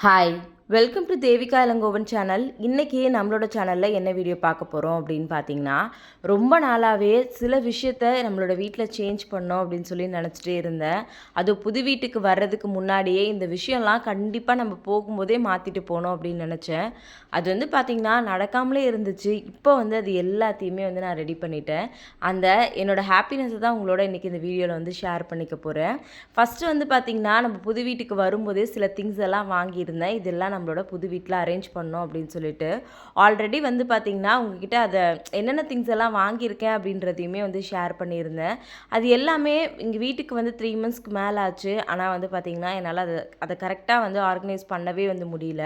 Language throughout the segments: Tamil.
Hi welcome to Devika Ilangovan channel. இன்றைக்கி நம்மளோட சேனலில் என்ன வீடியோ பார்க்க போகிறோம் அப்படின்னு பார்த்தீங்கன்னா, ரொம்ப நாளாகவே சில விஷயத்த நம்மளோட வீட்டில் சேஞ்ச் பண்ணோம் அப்படின்னு சொல்லி நினச்சிட்டே இருந்தேன். அது புது வீட்டுக்கு வர்றதுக்கு முன்னாடியே இந்த விஷயம்லாம் கண்டிப்பாக நம்ம போகும்போதே மாற்றிட்டு போகணும் அப்படின்னு நினச்சேன். அது வந்து பார்த்திங்கன்னா நடக்காமலே இருந்துச்சு. இப்போ வந்து அது எல்லாத்தையுமே வந்து நான் ரெடி பண்ணிட்டேன். என்னோடய ஹாப்பினஸை தான் உங்களோட இன்றைக்கி இந்த வீடியோவில் வந்து ஷேர் பண்ணிக்க போகிறேன். ஃபஸ்ட்டு வந்து பார்த்திங்கன்னா நம்ம புது வீட்டுக்கு வரும்போதே சில திங்ஸ் எல்லாம் வாங்கியிருந்தேன். இதெல்லாம் நம்மளோட புது வீட்டில் அரேஞ்ச் பண்ணோம் அப்படின்னு சொல்லிட்டு ஆல்ரெடி வந்து பார்த்திங்கன்னா உங்ககிட்ட அதை என்னென்ன திங்ஸ் எல்லாம் வாங்கியிருக்கேன் அப்படின்றதையுமே வந்து ஷேர் பண்ணியிருந்தேன். அது எல்லாமே எங்கள் வீட்டுக்கு வந்து 3 மந்த்ஸ்க்கு மேலே ஆச்சு. ஆனால் வந்து பார்த்திங்கன்னா என்னால் அதை கரெக்டாக வந்து ஆர்கனைஸ் பண்ணவே வந்து முடியல.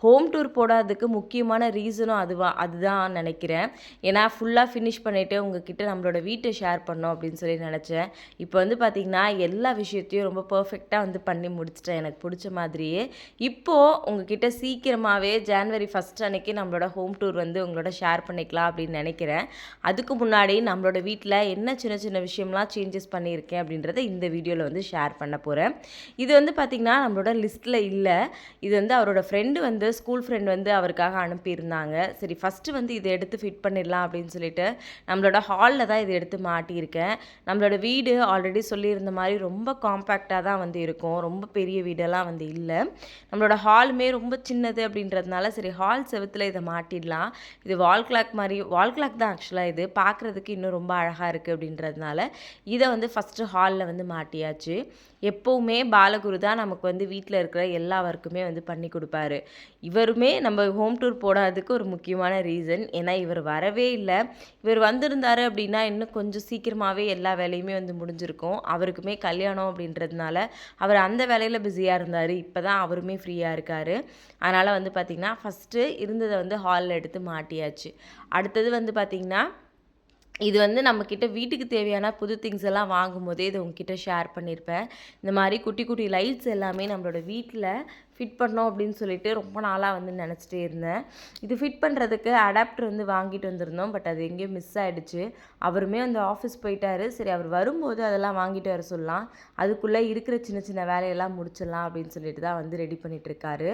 ஹோம் டூர் போடாததுக்கு முக்கியமான ரீசனும் அதுதான் நினைக்கிறேன். ஏன்னா ஃபுல்லாக ஃபினிஷ் பண்ணிவிட்டு உங்ககிட்ட நம்மளோட வீட்டை ஷேர் பண்ணோம் அப்படின்னு சொல்லி நினச்சேன். இப்போ வந்து பார்த்திங்கன்னா எல்லா விஷயத்தையும் ரொம்ப பர்ஃபெக்டாக வந்து பண்ணி முடிச்சிட்டேன் எனக்கு பிடிச்ச மாதிரியே. இப்போது உங்ககிட்ட சீக்கிரமாகவே ஜான்வரி 1 அன்னைக்கு நம்மளோட ஹோம் டூர் வந்து உங்களோட ஷேர் பண்ணிக்கலாம் அப்படின்னு நினைக்கிறேன். அதுக்கு முன்னாடி நம்மளோட வீட்டில் என்ன சின்ன சின்ன விஷயம்லாம் சேஞ்சஸ் பண்ணியிருக்கேன் அப்படின்றத இந்த வீடியோவில் வந்து ஷேர் பண்ண போகிறேன். இது வந்து பார்த்திங்கன்னா நம்மளோட லிஸ்ட்டில் இல்லை. இது வந்து அவரோட ஃப்ரெண்டு வந்து ஸ்கூல் ஃப்ரெண்ட் வந்து அவருக்காக அனுப்பியிருந்தாங்க. சரி ஃபஸ்ட்டு வந்து இதை எடுத்து ஃபிட் பண்ணிடலாம் அப்படின்னு சொல்லிட்டு நம்மளோட ஹாலில் தான் இதை எடுத்து மாட்டியிருக்கேன். நம்மளோட வீடு ஆல்ரெடி சொல்லியிருந்த மாதிரி ரொம்ப காம்பேக்டாக தான் வந்து இருக்கும். ரொம்ப பெரிய வீடெல்லாம் வந்து இல்லை. நம்மளோட ஹாலுமே ரொம்ப சின்னது அப்படின்றதுனால சரி ஹால் செவுத்தில் இதை மாட்டிடலாம். இது வால் கிளாக் தான் ஆக்சுவலாக. இது பார்க்குறதுக்கு இன்னும் ரொம்ப அழகாக இருக்குது அப்படின்றதுனால இதை வந்து ஃபஸ்ட்டு ஹாலில் வந்து மாட்டியாச்சு. எப்போவுமே பாலகுரு தான் நமக்கு வந்து வீட்டில் இருக்கிற எல்லா ஒர்க்குமே வந்து பண்ணி கொடுப்பாரு. இவருமே நம்ம ஹோம் டூர் போடாததுக்கு ஒரு முக்கியமான ரீசன். ஏன்னா இவர் வரவே இல்லை. இவர் வந்திருந்தார் அப்படின்னா இன்னும் கொஞ்சம் சீக்கிரமாகவே எல்லா வேலையுமே வந்து முடிஞ்சிருக்கும். அவருக்குமே கல்யாணம் அப்படின்றதுனால அவர் அந்த வேலையில் பிஸியாக இருந்தார். இப்போ தான் அவருமே ஃப்ரீயாக இருக்கார். அதனால் வந்து பார்த்திங்கன்னா ஃபஸ்ட்டு இருந்ததை வந்து ஹாலில் எடுத்து மாட்டியாச்சு. அடுத்தது வந்து பார்த்திங்கன்னா இது வந்து நம்மக்கிட்ட வீட்டுக்கு தேவையான புது திங்ஸ் எல்லாம் வாங்கும்போதே இதை உங்ககிட்ட ஷேர் பண்ணியிருப்பேன். இந்த மாதிரி குட்டி குட்டி லைட்ஸ் எல்லாமே நம்மளோட வீட்டில் ஃபிட் பண்ணோம் அப்படின்னு சொல்லிட்டு ரொம்ப நாளாக வந்து நினச்சிட்டே இருந்தேன். இது ஃபிட் பண்ணுறதுக்கு அடாப்டர் வந்து வாங்கிட்டு வந்திருந்தோம். பட் அது எங்கேயோ மிஸ் ஆகிடுச்சு. அவருமே வந்து ஆஃபீஸ் போயிட்டார். சரி அவர் வரும்போது அதெல்லாம் வாங்கிட்டு வர சொல்லலாம். அதுக்குள்ளே இருக்கிற சின்ன சின்ன வேலையெல்லாம் முடிச்சிடலாம் அப்படின்னு சொல்லிட்டு தான் வந்து ரெடி பண்ணிகிட்ருக்காரு.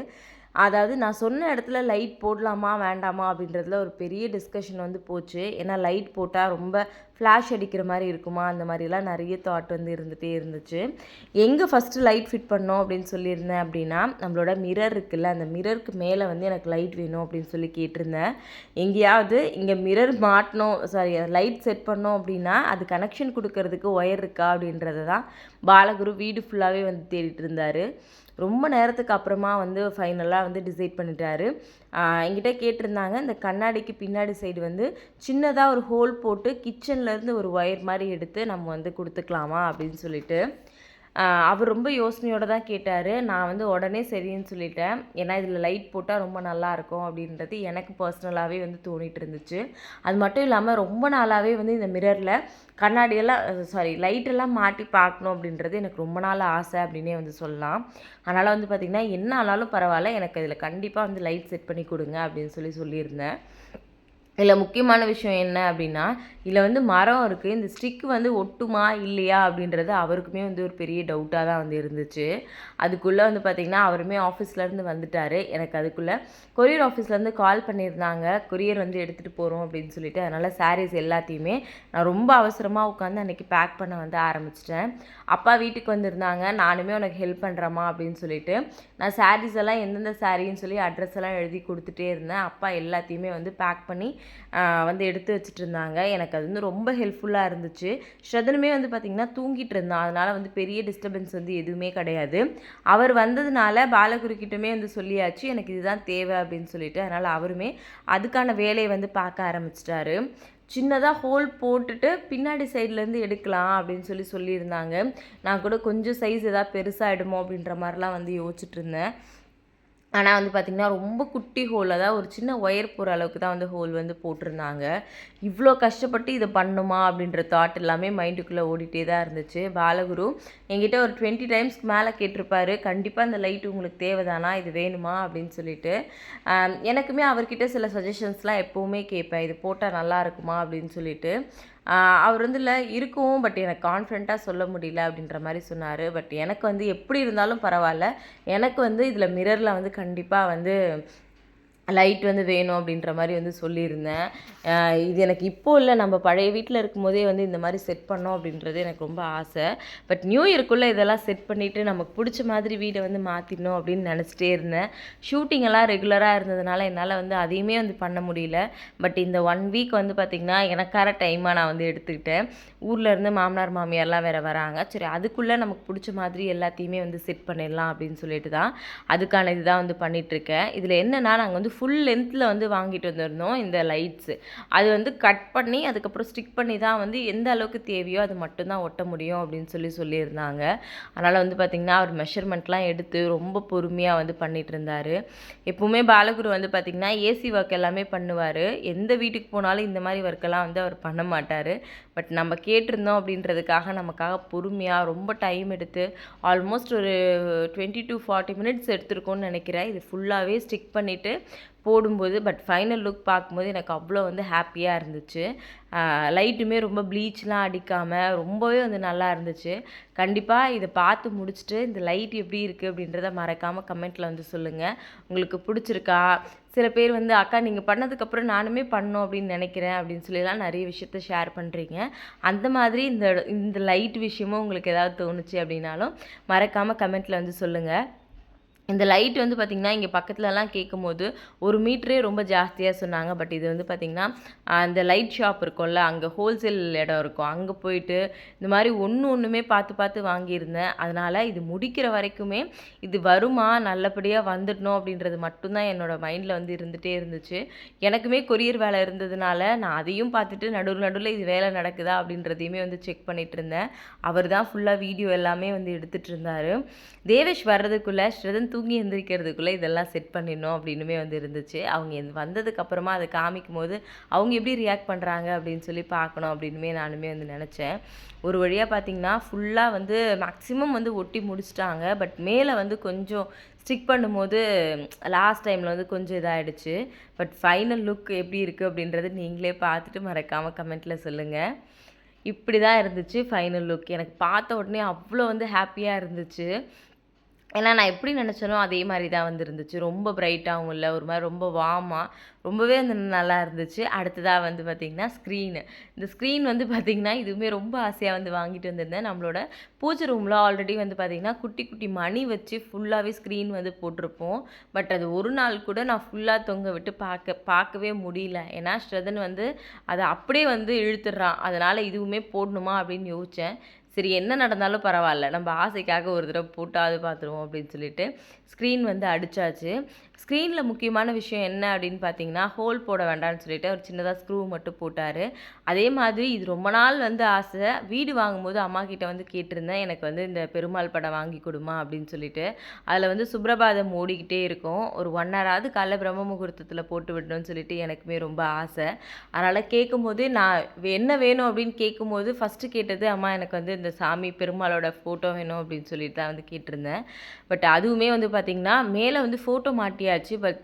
அதாவது நான் சொன்ன இடத்துல லைட் போடலாமா வேண்டாமா அப்படின்றதுல ஒரு பெரிய டிஸ்கஷன் வந்து போச்சு. ஏன்னா லைட் போட்டால் ரொம்ப ஃப்ளாஷ் அடிக்கிற மாதிரி இருக்குமா, அந்த மாதிரிலாம் நிறைய தாட் வந்து இருந்துகிட்டே இருந்துச்சு. எங்கே ஃபஸ்ட்டு லைட் ஃபிட் பண்ணோம் அப்படின்னு சொல்லியிருந்தேன் அப்படின்னா, நம்மளோட மிரர் இருக்குல்ல, அந்த மிரருக்கு மேலே வந்து எனக்கு லைட் வேணும் அப்படின்னு சொல்லி கேட்டிருந்தேன். எங்கேயாவது இங்கே மிரர் மாட்டணும் லைட் செட் பண்ணோம் அப்படின்னா அது கனெக்ஷன் கொடுக்கறதுக்கு ஒயர் இருக்கா அப்படின்றத தான் பாலகுரு வீடு ஃபுல்லாகவே வந்து தேடிட்டு இருந்தார். ரொம்ப நேரத்துக்கு அப்புறமா வந்து ஃபைனலாக வந்து டிசைட் பண்ணிட்டாரு. என்கிட்ட கேட்டிருந்தாங்க, இந்த கண்ணாடிக்கு பின்னாடி சைடு வந்து சின்னதாக ஒரு ஹோல் போட்டு கிச்சன்லேருந்து ஒரு ஒயர் மாதிரி எடுத்து நம்ம வந்து கொடுத்துக்கலாமா அப்படின்னு சொல்லிட்டு அவர் ரொம்ப யோசனையோடு தான் கேட்டார். நான் வந்து உடனே சரின்னு சொல்லிட்டேன். ஏன்னா இதில் லைட் போட்டால் ரொம்ப நல்லாயிருக்கும் அப்படின்றது எனக்கு பர்சனலாகவே வந்து தோணிகிட்டு இருந்துச்சு. அது மட்டும் இல்லாமல் ரொம்ப நாளாகவே வந்து இந்த மிரரில் லைட்டெல்லாம் மாட்டி பார்க்கணும் அப்படின்றது எனக்கு ரொம்ப நாள் ஆசை அப்படின்னே வந்து சொல்லலாம். அதனால் வந்து பார்த்திங்கன்னா என்ன ஆனாலும் பரவாயில்ல, எனக்கு இதில் கண்டிப்பாக வந்து லைட் செட் பண்ணி கொடுங்க அப்படின்னு சொல்லியிருந்தேன். இதில் முக்கியமான விஷயம் என்ன அப்படின்னா, இதில் வந்து மரம் இருக்குது. இந்த ஸ்டிக் வந்து ஒட்டுமா இல்லையா அப்படின்றது அவருக்குமே வந்து ஒரு பெரிய டவுட்டாக தான் வந்து இருந்துச்சு. அதுக்குள்ளே வந்து பார்த்திங்கன்னா அவருமே ஆஃபீஸ்லேருந்து வந்துட்டார். எனக்கு அதுக்குள்ளே கொரியர் ஆஃபீஸ்லேருந்து கால் பண்ணியிருந்தாங்க. கொரியர் வந்து எடுத்துகிட்டு போகிறோம் அப்படின்னு சொல்லிட்டு. அதனால் சாரீஸ் எல்லாத்தையுமே நான் ரொம்ப அவசரமாக உட்காந்து அன்றைக்கி பேக் பண்ண வந்து ஆரம்பிச்சிட்டேன். அப்பா வீட்டுக்கு வந்திருந்தாங்க. நானுமே உனக்கு ஹெல்ப் பண்ணுறேம்மா அப்படின்னு சொல்லிட்டு நான் சாரீஸ் எல்லாம் எந்தெந்த சாரின்னு சொல்லி அட்ரஸ் எல்லாம் எழுதி கொடுத்துட்டே இருந்தேன். அப்பா எல்லாத்தையுமே வந்து பேக் பண்ணி வந்து எடுத்து வச்சுட்டு இருந்தாங்க. எனக்கு அது வந்து ரொம்ப ஹெல்ப்ஃபுல்லாக இருந்துச்சு. ஸ்ரதனுமே வந்து பார்த்திங்கன்னா தூங்கிட்டு இருந்தான். அதனால் வந்து பெரிய டிஸ்டர்பன்ஸ் வந்து எதுவுமே கிடையாது. அவர் வந்ததுனால பாலகுருக்கிட்டமே வந்து சொல்லியாச்சு, எனக்கு இதுதான் தேவை அப்படின்னு சொல்லிட்டு. அதனால் அவருமே அதுக்கான வேலையை வந்து பார்க்க ஆரம்பிச்சிட்டாரு. சின்னதாக ஹோல் போட்டுட்டு பின்னாடி சைட்லேருந்து எடுக்கலாம் அப்படின்னு சொல்லியிருந்தாங்க. நான் கூட கொஞ்சம் சைஸ் எதாவது பெருசாகிடுமோ அப்படின்ற மாதிரிலாம் வந்து யோசிச்சுட்டு இருந்தேன். ஆனால் வந்து பார்த்திங்கன்னா ரொம்ப குட்டி ஹோல், அதாவது ஒரு சின்ன ஒயர் போகிற அளவுக்கு தான் வந்து ஹோல் வந்து போட்டிருந்தாங்க. இவ்வளோ கஷ்டப்பட்டு இதை பண்ணுமா அப்படின்ற தாட் எல்லாமே மைண்டுக்குள்ளே ஓடிட்டே தான் இருந்துச்சு. பாலகுரு என்கிட்ட ஒரு 20 டைம்ஸ்க்கு மேலே கேட்டிருப்பாரு, கண்டிப்பாக இந்த லைட் உங்களுக்கு தேவைதானா, இது வேணுமா அப்படின்னு சொல்லிட்டு. எனக்குமே அவர்கிட்ட சில சஜஷன்ஸ்லாம் எப்போவுமே கேட்பேன், இது போட்டால் நல்லா இருக்குமா அப்படின்னு சொல்லிட்டு. அவர் வந்து இல்லை இருக்கும், பட் எனக்கு கான்ஃபிடென்ட்டாக சொல்ல முடியல அப்படின்ற மாதிரி சொன்னார். பட் எனக்கு வந்து எப்படி இருந்தாலும் பரவாயில்ல, எனக்கு வந்து இதில் மிரரில் வந்து கண்டிப்பாக வந்து லைட் வந்து வேணும் அப்படின்ற மாதிரி வந்து சொல்லியிருந்தேன். இது எனக்கு இப்போது இல்லை, நம்ம பழைய வீட்டில் இருக்கும்போதே வந்து இந்த மாதிரி செட் பண்ணோம் அப்படின்றது எனக்கு ரொம்ப ஆசை. பட் நியூ இயர்க்குள்ளே இதெல்லாம் செட் பண்ணிவிட்டு நமக்கு பிடிச்ச மாதிரி வீடை வந்து மாற்றிடணும் அப்படின்னு நினச்சிட்டே இருந்தேன். ஷூட்டிங் எல்லாம் ரெகுலராக இருந்ததுனால என்னால் வந்து அதையுமே வந்து பண்ண முடியல. பட் இந்த 1 வீக் வந்து பார்த்திங்கன்னா எனக்கான டைமாக நான் வந்து எடுத்துக்கிட்டேன். ஊர்லேருந்து மாமனார் மாமியார்லாம் வேறு வராங்க. சரி, அதுக்குள்ளே நமக்கு பிடிச்ச மாதிரி எல்லாத்தையுமே வந்து செட் பண்ணிடலாம் அப்படின்னு சொல்லிட்டு தான் அதுக்கான இதுதான் வந்து பண்ணிகிட்ருக்கேன். இதில் என்னென்னா, நாங்கள் வந்து ஃபுல் லென்த்தில் வந்து வாங்கிட்டு வந்திருந்தோம் இந்த லைட்ஸு. அது வந்து கட் பண்ணி அதுக்கப்புறம் ஸ்டிக் பண்ணி தான் வந்து எந்த அளவுக்கு தேவையோ அது மட்டும்தான் ஒட்ட முடியும் அப்படின்னு சொல்லியிருந்தாங்க. அதனால் வந்து பார்த்திங்கன்னா அவர் மெஷர்மெண்ட்லாம் எடுத்து ரொம்ப பொறுமையாக வந்து பண்ணிகிட்டு இருந்தார். எப்போவுமே பாலகுரு வந்து பார்த்திங்கன்னா ஏசி ஒர்க் எல்லாமே பண்ணுவார். எந்த வீட்டுக்கு போனாலும் இந்த மாதிரி ஒர்க்கெல்லாம் வந்து அவர் பண்ண மாட்டார். பட் நம்ம கேட்டிருந்தோம் அப்படின்றதுக்காக நமக்காக பொறுமையாக ரொம்ப டைம் எடுத்து ஆல்மோஸ்ட் ஒரு 20 to 40 மினிட்ஸ் எடுத்துருக்கோன்னு நினைக்கிறேன். இது ஃபுல்லாகவே ஸ்டிக் பண்ணிவிட்டு போடும்போது, பட் ஃபைனல் லுக் பார்க்கும்போது எனக்கு அவ்வளோ வந்து ஹாப்பியாக இருந்துச்சு. லைட்டுமே ரொம்ப ப்ளீச்லாம் அடிக்காமல் ரொம்பவே வந்து நல்லா இருந்துச்சு. கண்டிப்பாக இதை பார்த்து முடிச்சுட்டு இந்த லைட் எப்படி இருக்குது அப்படின்றத மறக்காமல் கமெண்ட்டில் வந்து சொல்லுங்கள். உங்களுக்கு பிடிச்சிருக்கா? சில பேர் வந்து அக்கா நீங்கள் பண்ணதுக்கப்புறம் நானுமே பண்ணணும் அப்படின்னு நினைக்கிறேன் அப்படின்னு சொல்லிலாம் நிறைய விஷயத்த ஷேர் பண்ணுறீங்க. அந்த மாதிரி இந்த லைட் விஷயமும் உங்களுக்கு ஏதாவது தோணுச்சு அப்படின்னாலும் மறக்காமல் கமெண்ட்டில் வந்து சொல்லுங்கள். இந்த லைட் வந்து பார்த்திங்கன்னா இங்கே பக்கத்துலலாம் கேட்கும்போது 1 மீட்டரே ரொம்ப ஜாஸ்தியாக சொன்னாங்க. பட் இது வந்து பார்த்திங்கன்னா அந்த லைட் ஷாப் இருக்கும்ல, அங்கே ஹோல்சேல் இடம் இருக்கும், அங்கே போயிட்டு இந்த மாதிரி ஒன்றுமே பார்த்து வாங்கியிருந்தேன். அதனால் இது முடிக்கிற வரைக்குமே இது வருமா, நல்லபடியாக வந்துடணும் அப்படின்றது மட்டும்தான் என்னோடய மைண்டில் வந்து இருந்துகிட்டே இருந்துச்சு. எனக்குமே கொரியர் வேலை இருந்ததுனால நான் அதையும் பார்த்துட்டு நடுவில் இது வேலை நடக்குதா அப்படின்றதையுமே வந்து செக் பண்ணிகிட்டு இருந்தேன். அவர் தான் ஃபுல்லாக வீடியோ எல்லாமே வந்து எடுத்துகிட்டு இருந்தார். தேவேஷ் வர்றதுக்குள்ளே ஸ்ரதன் தூங்கி எந்திரிக்கிறதுக்குள்ளே இதெல்லாம் செட் பண்ணிடணும் அப்படின்னுமே வந்து இருந்துச்சு. அவங்க வந்ததுக்கப்புறமா அதை காமிக்கும் போது அவங்க எப்படி ரியாக்ட் பண்ணுறாங்க அப்படின்னு சொல்லி பார்க்கணும் அப்படின்னுமே நானுமே வந்து நினச்சேன். ஒரு வழியாக பார்த்திங்கன்னா ஃபுல்லாக வந்து மேக்ஸிமம் வந்து ஒட்டி முடிச்சிட்டாங்க. பட் மேலே வந்து கொஞ்சம் ஸ்டிக் பண்ணும்போது லாஸ்ட் டைமில் வந்து கொஞ்சம் இதாகிடுச்சு. பட் ஃபைனல் லுக் எப்படி இருக்குது அப்படின்றது நீங்களே பார்த்துட்டு மறக்காமல் கமெண்ட்டில் சொல்லுங்கள். இப்படி தான் இருந்துச்சு ஃபைனல் லுக். எனக்கு பார்த்த உடனே அவ்வளோ வந்து ஹாப்பியாக இருந்துச்சு. ஏன்னா நான் எப்படி நினச்சேனோ அதே மாதிரி தான் வந்து இருந்துச்சு. ரொம்ப பிரைட்டாகவும் இல்லை, ஒரு மாதிரி ரொம்ப வார்மாக ரொம்பவே வந்து நல்லா இருந்துச்சு. அடுத்ததாக வந்து பார்த்திங்கன்னா ஸ்க்ரீனு. இந்த ஸ்க்ரீன் வந்து பார்த்திங்கன்னா இதுவுமே ரொம்ப ஆசையாக வந்து வாங்கிட்டு வந்திருந்தேன். நம்மளோட பூஜை ரூமில் ஆல்ரெடி வந்து பார்த்திங்கன்னா குட்டி குட்டி மணி வச்சு ஃபுல்லாகவே ஸ்க்ரீன் வந்து போட்டிருப்போம். பட் அது ஒரு நாள் கூட நான் ஃபுல்லாக தொங்க விட்டு பார்க்கவே முடியல. ஏன்னா ஸ்ரதன் வந்து அதை அப்படியே வந்து இழுத்துடுறான். அதனால் இதுவுமே போடணுமா அப்படின்னு யோசித்தேன். சரி, என்ன நடந்தாலும் பரவாயில்ல, நம்ம ஆசைக்காக ஒரு தடவை போட்டாவது பார்த்துருவோம் அப்படின்னு சொல்லிட்டு ஸ்க்ரீன் வந்து அடித்தாச்சு. ஸ்க்ரீனில் முக்கியமான விஷயம் என்ன அப்படின்னு பார்த்தீங்கன்னா, ஹோல் போட வேண்டாம்னு சொல்லிட்டு ஒரு சின்னதாக ஸ்க்ரூ மட்டும் போட்டார். அதே மாதிரி இது ரொம்ப நாள் வந்து ஆசை. வீடு வாங்கும்போது அம்மா கிட்ட வந்து கேட்டிருந்தேன், எனக்கு வந்து இந்த பெருமாள் படம் வாங்கி கொடுமா அப்படின்னு சொல்லிட்டு. அதில் வந்து சுப்ரபாதம் ஓடிக்கிட்டே இருக்கும். ஒரு 1 ஹவராவது காலைல பிரம்ம முகூர்த்தத்தில் போட்டு விடணும்னு சொல்லிட்டு எனக்குமே ரொம்ப ஆசை. அதனால் கேட்கும்போது நான் என்ன வேணும் அப்படின்னு கேட்கும்போது ஃபஸ்ட்டு கேட்டது, அம்மா எனக்கு வந்து இந்த சாமி பெருமாளோட ஃபோட்டோ வேணும் அப்படின்னு சொல்லிட்டு தான் வந்து கேட்டிருந்தேன். பட் அதுவுமே வந்து பார்த்திங்கன்னா மேலே வந்து ஃபோட்டோ மாட்டியாச்சு. பட்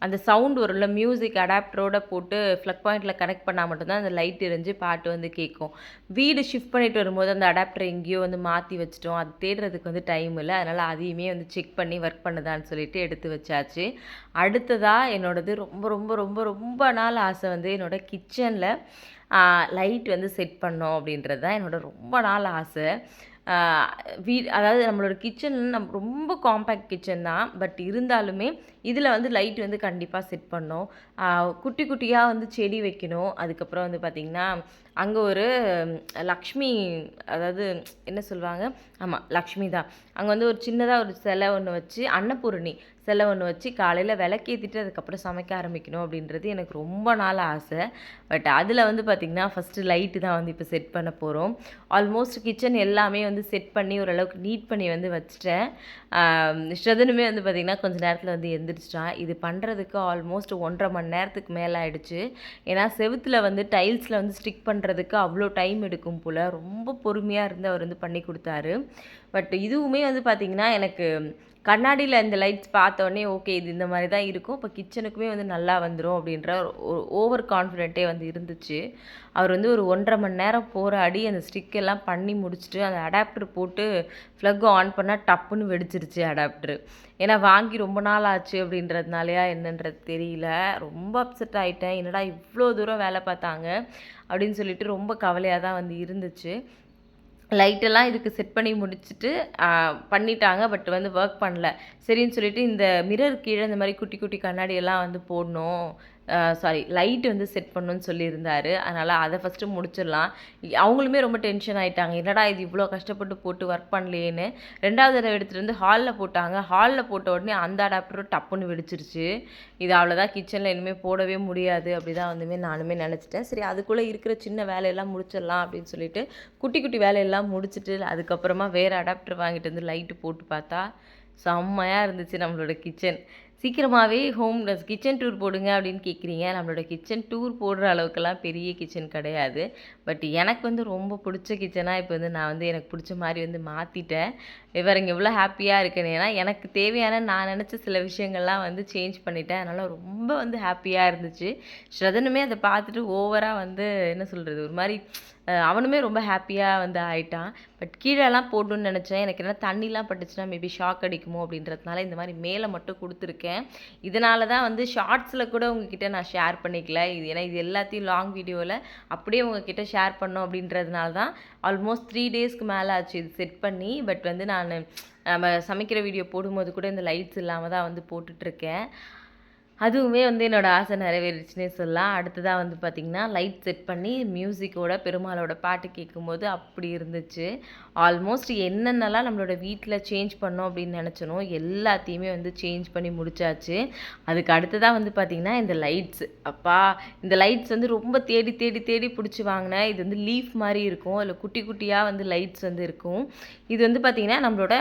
அந்த சவுண்ட் வரும்ல, மியூசிக் அடாப்டரோட போட்டு ஃப்ளக் பாயிண்டில் கனெக்ட் பண்ணால் மட்டும்தான் அந்த லைட் எரிஞ்சு பாட்டு வந்து கேட்கும். வீடு ஷிஃப்ட் பண்ணிட்டு வரும்போது அந்த அடாப்டர் எங்கேயோ வந்து மாற்றி வச்சிட்டோம். அது தேடுறதுக்கு வந்து டைம் இல்லை. அதனால் அதையுமே வந்து செக் பண்ணி ஒர்க் பண்ணுதான்னு சொல்லிட்டு எடுத்து வச்சாச்சு. அடுத்ததாக என்னோடது ரொம்ப ரொம்ப ரொம்ப ரொம்ப நாள் ஆசை வந்து என்னோடய கிச்சனில் லைட் வந்து செட் பண்ணோம் அப்படின்றது தான் என்னோட ரொம்ப நாள் ஆசை. அதாவது நம்மளோட கிச்சன் ரொம்ப காம்பேக்ட் கிச்சன் தான். பட் இருந்தாலுமே இதில் வந்து லைட் வந்து கண்டிப்பாக செட் பண்ணோம். குட்டி குட்டியாக வந்து செடி வைக்கணும். அதுக்கப்புறம் வந்து பார்த்திங்கன்னா அங்கே ஒரு லக்ஷ்மி, அதாவது என்ன சொல்லுவாங்க, ஆமாம் லக்ஷ்மி தான். அங்கே வந்து ஒரு சின்னதாக ஒரு சிலை ஒன்று வச்சு, அன்னபூரணி சிலை ஒன்று வச்சு காலையில் விளக்கேற்றிட்டு அதுக்கப்புறம் சமைக்க ஆரம்பிக்கணும் அப்படின்றது எனக்கு ரொம்ப நாள் ஆசை. பட் அதில் வந்து பார்த்திங்கன்னா ஃபஸ்ட்டு லைட்டு தான் வந்து இப்போ செட் பண்ண போகிறோம். ஆல்மோஸ்ட் கிச்சன் எல்லாமே வந்து செட் பண்ணி ஓரளவுக்கு நீட் பண்ணி வந்து வச்சுட்டேன். ஸ்ரதனுமே வந்து பார்த்திங்கன்னா கொஞ்சம் நேரத்தில் வந்து எந்திரிச்சிட்டான். இது பண்ணுறதுக்கு ஆல்மோஸ்ட் 1.5 மணி நேரத்துக்கு மேலே ஆகிடுச்சு. ஏன்னா செவுத்தில் வந்து டைல்ஸில் வந்து ஸ்டிக் பண்ணுறதுக்கு அவ்வளோ டைம் எடுக்கும் போல். ரொம்ப பொறுமையாக இருந்து அவர் வந்து பண்ணி கொடுத்தாரு. பட் இதுவுமே வந்து பார்த்திங்கன்னா எனக்கு கண்ணாடியில் இந்த லைட்ஸ் பார்த்தோன்னே ஓகே இது இந்த மாதிரி தான் இருக்கும், இப்போ கிச்சனுக்குமே வந்து நல்லா வந்துடும் அப்படின்ற ஒரு ஓவர் கான்ஃபிடென்ட்டே வந்து இருந்துச்சு. அவர் வந்து ஒரு 1.5 மணி நேரம் போராடி அந்த ஸ்டிக் எல்லாம் பண்ணி முடிச்சுட்டு அந்த அடாப்டர் போட்டு ப்ளக் ஆன் பண்ணால் டப்புன்னு வெடிச்சிருச்சு அடாப்டரு. ஏன்னா வாங்கி ரொம்ப நாள் ஆச்சு அப்படின்றதுனாலயா என்னன்றது தெரியல. ரொம்ப அப்செட் ஆகிட்டேன், என்னடா இவ்வளோ தூரம் வேலை பார்த்தாங்க அப்படின்னு சொல்லிட்டு ரொம்ப கவலையாக தான் வந்து இருந்துச்சு. லைட்டெல்லாம் இதுக்கு செட் பண்ணி முடிச்சுட்டு பண்ணிட்டாங்க. பட் வந்து ஒர்க் பண்ணல. சரின்னு சொல்லிட்டு இந்த மிரர் கீழே இந்த மாதிரி குட்டி குட்டி கண்ணாடியெல்லாம் வந்து போடணும், சாரி லைட் வந்து செட் பண்ணணும்னு சொல்லியிருந்தாரு. அதனால் அதை ஃபஸ்ட்டு முடிச்சிடலாம். அவங்களுமே ரொம்ப டென்ஷன் ஆகிட்டாங்க, என்னடா இது இவ்வளோ கஷ்டப்பட்டு போட்டு ஒர்க் பண்ணலையேன்னு. 2வது தடவை எடுத்துகிட்டு வந்து ஹாலில் போட்டாங்க. ஹாலில் போட்ட உடனே அந்த அடாப்டரும் டப்புன்னு வெடிச்சிருச்சு. இது அவ்வளோதான், கிச்சனில் இனிமேல் போடவே முடியாது அப்படி தான் வந்துமே நானுமே நினச்சிட்டேன். சரி அதுக்குள்ளே இருக்கிற சின்ன வேலையெல்லாம் முடிச்சிடலாம் அப்படின்னு சொல்லிட்டு குட்டி குட்டி வேலையெல்லாம் முடிச்சுட்டு அதுக்கப்புறமா வேறு அடாப்டர் வாங்கிட்டு வந்து லைட்டு போட்டு பார்த்தா செம்மையாக இருந்துச்சு நம்மளோட கிச்சன். சீக்கிரமாகவே கிச்சன் டூர் போடுங்க அப்படின்னு கேட்குறீங்க. நம்மளோட கிச்சன் டூர் போடுற அளவுக்கெல்லாம் பெரிய கிச்சன் கிடையாது. பட் எனக்கு வந்து ரொம்ப பிடிச்ச கிச்சனாக இப்போ வந்து நான் வந்து எனக்கு பிடிச்ச மாதிரி வந்து மாற்றிட்டேன். இவருங்க எவ்வளோ ஹாப்பியாக இருக்கேன். ஏன்னா எனக்கு தேவையான நான் நினச்ச சில விஷயங்கள்லாம் வந்து சேஞ்ச் பண்ணிட்டேன். அதனால் ரொம்ப வந்து ஹாப்பியாக இருந்துச்சு. ஸ்ரதனுமே அதை பார்த்துட்டு ஓவராக வந்து என்ன சொல்கிறது, ஒரு மாதிரி அவனுமே ரொம்ப ஹாப்பியாக வந்து ஆயிட்டான். பட் கீழெல்லாம் போடணும்னு நினச்சேன். எனக்கு என்ன தண்ணிலாம் பட்டுச்சுன்னா மேபி ஷாக் அடிக்குமோ அப்படின்றதுனால இந்த மாதிரி மேலே மட்டும் கொடுத்துருக்கேன். இதனால தான் வந்து ஷார்ட்ஸில் கூட உங்ககிட்ட நான் ஷேர் பண்ணிக்கல. ஏன்னா இது எல்லாத்தையும் லாங் வீடியோவில் அப்படியே உங்ககிட்ட ஷேர் பண்ணோம் அப்படின்றதுனால தான் ஆல்மோஸ்ட் 3 டேஸ்க்கு மேலே ஆச்சு இது செட் பண்ணி. பட் வந்து நான் நம்ம சமைக்கிற வீடியோ போடும்போது கூட இந்த லைட்ஸ் இல்லாமல் தான் வந்து போட்டுட்ருக்கேன். அதுவுமே வந்து என்னோடய ஆசை நிறைவேறிச்சுன்னே சொல்லலாம். அடுத்ததாக வந்து பார்த்திங்கன்னா லைட் செட் பண்ணி மியூசிக்கோட பெருமாளோட பாட்டு கேட்கும்போது அப்படி இருந்துச்சு. ஆல்மோஸ்ட் என்னென்னலாம் நம்மளோட வீட்டில் சேஞ்ச் பண்ணோம் அப்படின்னு நினச்சனோ எல்லாத்தையுமே வந்து சேஞ்ச் பண்ணி முடிச்சாச்சு. அதுக்கு அடுத்ததாக வந்து பார்த்திங்கன்னா இந்த லைட்ஸ், அப்பா இந்த லைட்ஸ் வந்து ரொம்ப தேடி தேடி தேடி பிடிச்சி வாங்கினேன். இது வந்து லீஃப் மாதிரி இருக்கும், அதில் குட்டி குட்டியாக வந்து லைட்ஸ் வந்து இருக்கும். இது வந்து பார்த்திங்கன்னா நம்மளோட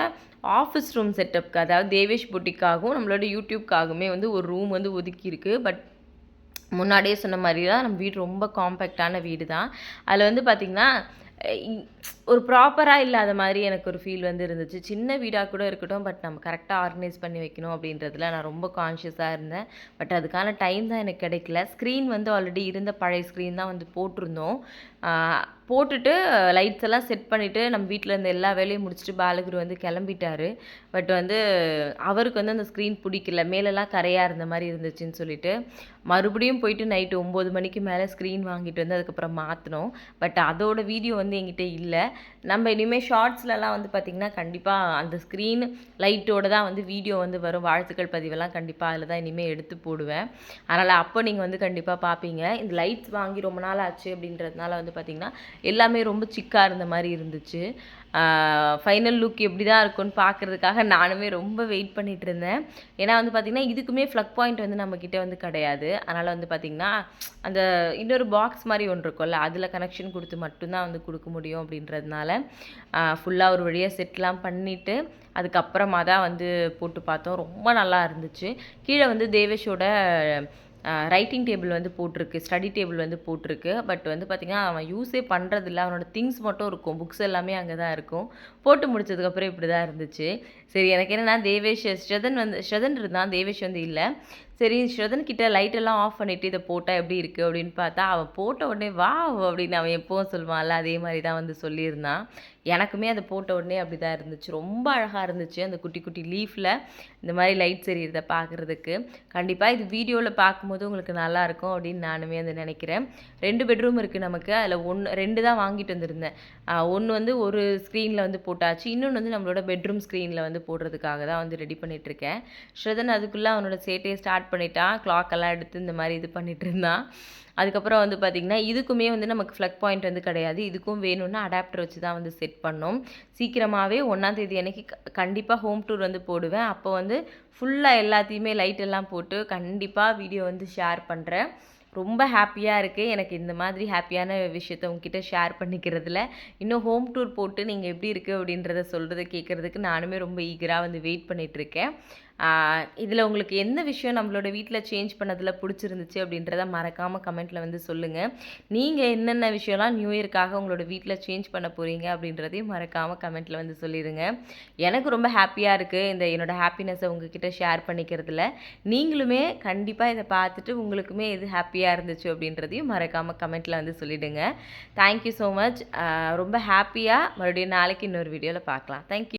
ஆஃபீஸ் ரூம் செட்டப்க்கு, அதாவது தேவேஷ் புட்டிக்காகவும் நம்மளோட யூடியூப்காகவுமே வந்து ஒரு ரூம் வந்து ஒதுக்கியிருக்கு. பட் முன்னாடியே சொன்ன மாதிரி தான் நம்ம வீடு ரொம்ப காம்பேக்டான வீடு தான். அதில் வந்து பார்த்திங்கன்னா ஒரு ப்ராப்பராக இல்லாத மாதிரி எனக்கு ஒரு ஃபீல் வந்து இருந்துச்சு. சின்ன வீடாக கூட இருக்கட்டும், பட் நம்ம கரெக்டாக ஆர்கனைஸ் பண்ணி வைக்கணும் அப்படின்றதுல நான் ரொம்ப கான்ஷியஸாக இருந்தேன். பட் அதுக்கான டைம் தான் எனக்கு கிடைக்கல. ஸ்க்ரீன் வந்து ஆல்ரெடி இருந்த பழைய ஸ்க்ரீன் தான் வந்து போட்டிருந்தோம். போட்டுட்டு லைட்ஸ் எல்லாம் செட் பண்ணிவிட்டு நம்ம வீட்டில் இருந்த எல்லா வேலையும் முடிச்சுட்டு பாலகுரு வந்து கிளம்பிட்டாரு. பட் வந்து அவருக்கு வந்து அந்த ஸ்க்ரீன் பிடிக்கல, மேலெல்லாம் கரையாக இருந்த மாதிரி இருந்துச்சுன்னு சொல்லிட்டு மறுபடியும் போயிட்டு நைட்டு 9 மணிக்கு மேலே ஸ்க்ரீன் வாங்கிட்டு வந்து அதுக்கப்புறம் மாற்றினோம். பட் அதோட வீடியோ வந்து என்கிட்ட இல்லை. நம்ம இனிமேல் ஷார்ட்ஸ்லலாம் வந்து பார்த்திங்கன்னா கண்டிப்பாக அந்த ஸ்க்ரீன் லைட்டோடு தான் வந்து வீடியோ வந்து வரும். வாழ்த்துக்கள் பதிவெல்லாம் கண்டிப்பாக அதில் தான் இனிமேல் எடுத்து போடுவேன். அதனால் அப்போ நீங்கள் வந்து கண்டிப்பாக பார்ப்பீங்க. இந்த லைட்ஸ் வாங்கி ரொம்ப நாள் ஆச்சு அப்படின்றதுனால வந்து பார்த்திங்கன்னா எல்லாமே ரொம்ப சிக்காக இருந்த மாதிரி இருந்துச்சு. ஃபைனல் லுக் எப்படி தான் இருக்கும்னு பார்க்குறதுக்காக நானுமே ரொம்ப வெயிட் பண்ணிகிட்டு இருந்தேன். ஏன்னா வந்து பார்த்திங்கன்னா இதுக்குமே ஃப்ளக் பாயிண்ட் வந்து நம்மக்கிட்ட வந்து கிடையாது. அதனால் வந்து பார்த்திங்கன்னா அந்த இன்னொரு பாக்ஸ் மாதிரி ஒன்று இருக்கும்ல, அதில் கனெக்ஷன் கொடுத்து மட்டும்தான் வந்து கொடுக்க முடியும் அப்படின்றதுனால ஃபுல்லாக ஒரு வழியாக செட்லாம் பண்ணிவிட்டு அதுக்கப்புறமா தான் வந்து போட்டு பார்த்தோம். ரொம்ப நல்லா இருந்துச்சு. கீழே வந்து தேவேஷோட ரைட்டிங் டேபிள் வந்து போட்டிருக்கு, ஸ்டடி டேபிள் வந்து போட்டிருக்கு. பட் வந்து பார்த்திங்கன்னா அவன் யூஸே பண்ணுறதில்ல. அவனோட திங்ஸ் மட்டும் இருக்கும், புக்ஸ் எல்லாமே அங்கே தான் இருக்கும். போட்டு முடிச்சதுக்கப்புறம் இப்படி தான் இருந்துச்சு. சரி எனக்கு என்னென்னா ஸ்ரதன் இருந்தான், தேவேஷ் வந்து இல்லை. சரி ஸ்ரதன்கிட்ட லைட்டெல்லாம் ஆஃப் பண்ணிவிட்டு இதை போட்டால் எப்படி இருக்குது அப்படின்னு பார்த்தா அவன் போட்ட உடனே வா அப்படின்னு அவன் எப்போவும் சொல்லுவான்ல, அதே மாதிரி தான் வந்து சொல்லியிருந்தான். எனக்குமே அதை போட்ட உடனே அப்படி தான் இருந்துச்சு. ரொம்ப அழகாக இருந்துச்சு அந்த குட்டி குட்டி லீஃபில் இந்த மாதிரி லைட்ஸ் எரியறதை பார்க்குறதுக்கு. கண்டிப்பாக இது வீடியோவில் பார்க்கும்போது உங்களுக்கு நல்லாயிருக்கும் அப்படின்னு நானுமே வந்து நினைக்கிறேன். 2 பெட்ரூம் இருக்குது நமக்கு. அதில் 2 தான் வாங்கிட்டு வந்திருந்தேன். ஒன்று வந்து ஒரு ஸ்க்ரீனில் வந்து போட்டாச்சு, இன்னொன்று வந்து நம்மளோட பெட்ரூம் ஸ்க்ரீனில் வந்து போடுறதுக்காக தான் வந்து ரெடி பண்ணிகிட்ருக்கேன். ஸ்ரதன் அதுக்குள்ளே அவனோட சேட்டையை ஸ்டார்ட் பண்ணிட்டான். கிளாக்கெல்லாம் எடுத்து இந்த மாதிரி இது பண்ணிகிட்டு இருந்தான். அதுக்கப்புறம் வந்து பார்த்திங்கன்னா இதுக்குமே வந்து நமக்கு ஃப்ளக் பாயிண்ட் வந்து கிடையாது. இதுக்கும் வேணும்னா அடாப்டர் வச்சு தான் வந்து செட் பண்ணோம். சீக்கிரமாகவே 1ஆம் தேதி அன்னைக்கு கண்டிப்பாக ஹோம் டூர் வந்து போடுவேன். அப்போ வந்து ஃபுல்லாக எல்லாத்தையுமே லைட்டெல்லாம் போட்டு கண்டிப்பாக வீடியோ வந்து ஷேர் பண்ணுறேன். ரொம்ப ஹாப்பியாக இருக்குது எனக்கு இந்த மாதிரி ஹாப்பியான விஷயத்த உங்ககிட்ட ஷேர் பண்ணிக்கிறதுல. இன்னும் ஹோம் டூர் போட்டு நீங்கள் எப்படி இருக்குது அப்படின்றத சொல்கிறத கேட்குறதுக்கு நானுமே ரொம்ப ஈகராக வந்து வெயிட் பண்ணிகிட்ருக்கேன். இதில் உங்களுக்கு எந்த விஷயம் நம்மளோட வீட்டில் சேஞ்ச் பண்ணதில் பிடிச்சிருந்துச்சு அப்படின்றத மறக்காமல் கமெண்ட்டில் வந்து சொல்லுங்கள். நீங்கள் என்னென்ன விஷயம்லாம் நியூ இயர்க்காக உங்களோட வீட்டில் சேஞ்ச் பண்ண போகிறீங்க அப்படின்றதையும் மறக்காமல் கமெண்ட்டில் வந்து சொல்லிடுங்க. எனக்கு ரொம்ப ஹாப்பியாக இருக்குது இந்த என்னோடய ஹாப்பினஸை உங்ககிட்ட ஷேர் பண்ணிக்கிறதுல. நீங்களுமே கண்டிப்பாக இதை பார்த்துட்டு உங்களுக்குமே எது ஹாப்பியாக இருந்துச்சு அப்படின்றதையும் மறக்காமல் கமெண்ட்டில் வந்து சொல்லிவிடுங்க. Thank you so much. ரொம்ப ஹாப்பியாக மறுபடியும் நாளைக்கு இன்னொரு வீடியோவில் பார்க்கலாம். தேங்க்யூ.